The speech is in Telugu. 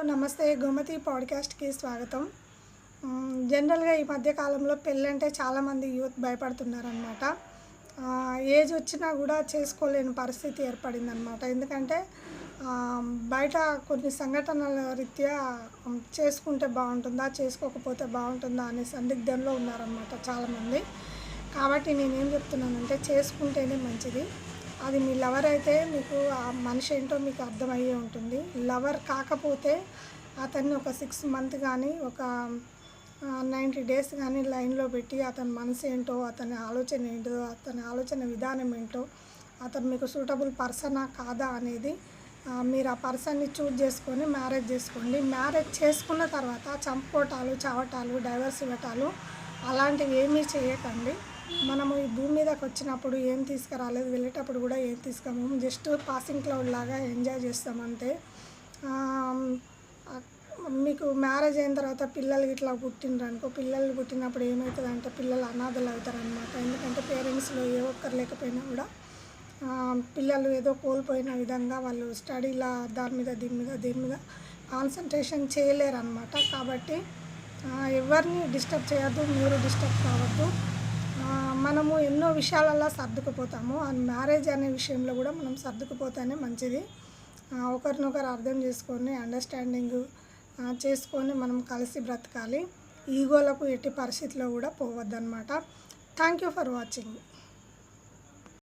నమస్తే గోమతి పాడ్కాస్ట్కి స్వాగతం. జనరల్గా ఈ మధ్య కాలంలో పెళ్ళంటే చాలామంది యూత్ భయపడుతున్నారనమాట. ఏజ్ వచ్చినా కూడా చేసుకోలేని పరిస్థితి ఏర్పడిందనమాట. ఎందుకంటే బయట కొన్ని సంఘటనల రీత్యా చేసుకుంటే బాగుంటుందా, చేసుకోకపోతే బాగుంటుందా అనే సందిగ్ధంలో ఉన్నారనమాట చాలామంది. కాబట్టి నేనేం చెప్తున్నానంటే చేసుకుంటేనే మంచిది. అది మీ లవర్ అయితే మీకు ఆ మనిషి ఏంటో మీకు అర్థమయ్యే ఉంటుంది. లవర్ కాకపోతే అతన్ని ఒక 6 మంత్ కానీ ఒక 90 డేస్ కానీ లైన్లో పెట్టి అతని మనసు ఏంటో, అతని ఆలోచన ఏంటో, అతని ఆలోచన విధానం ఏంటో, అతను మీకు సూటబుల్ పర్సనా కాదా అనేది మీరు ఆ పర్సన్ని చూజ్ చేసుకొని మ్యారేజ్ చేసుకోండి. మ్యారేజ్ చేసుకున్న తర్వాత చంపుకోవటాలు, చావటాలు, డైవర్స్ ఇవ్వటాలు అలాంటివి ఏమీ చేయకండి. మనము ఈ భూమి మీదకి వచ్చినప్పుడు ఏం తీసుకురాలేదు, వెళ్ళేటప్పుడు కూడా ఏం తీసుకురాము. జస్ట్ పాసింగ్ క్లౌడ్ లాగా ఎంజాయ్ చేస్తామంతే. మీకు మ్యారేజ్ అయిన తర్వాత పిల్లలు ఇట్లా పుట్టినరనుకో, పిల్లలు పుట్టినప్పుడు ఏమవుతుందంటే పిల్లలు అనాథలు అవుతారనమాట. ఎందుకంటే పేరెంట్స్లో ఏ ఒక్కరు లేకపోయినా కూడా పిల్లలు ఏదో కోల్పోయిన విధంగా వాళ్ళు స్టడీలా దీని మీద కాన్సన్ట్రేషన్ చేయలేరు అనమాట. కాబట్టి ఎవరిని డిస్టర్బ్ చేయొద్దు, మీరు డిస్టర్బ్ కావద్దు. మనము ఎన్నో విషయాలలో సర్దుకుపోతాము. మ్యారేజ్ అనే విషయంలో కూడా మనం సర్దుకుపోతేనే మంచిది. ఒకరినొకరు అర్థం చేసుకొని అండర్స్టాండింగ్ చేసుకొని మనం కలిసి బ్రతకాలి. ఈగోలకు ఎట్టి పరిస్థితిలో కూడా పోవద్దన్నమాట. Thank you for watching.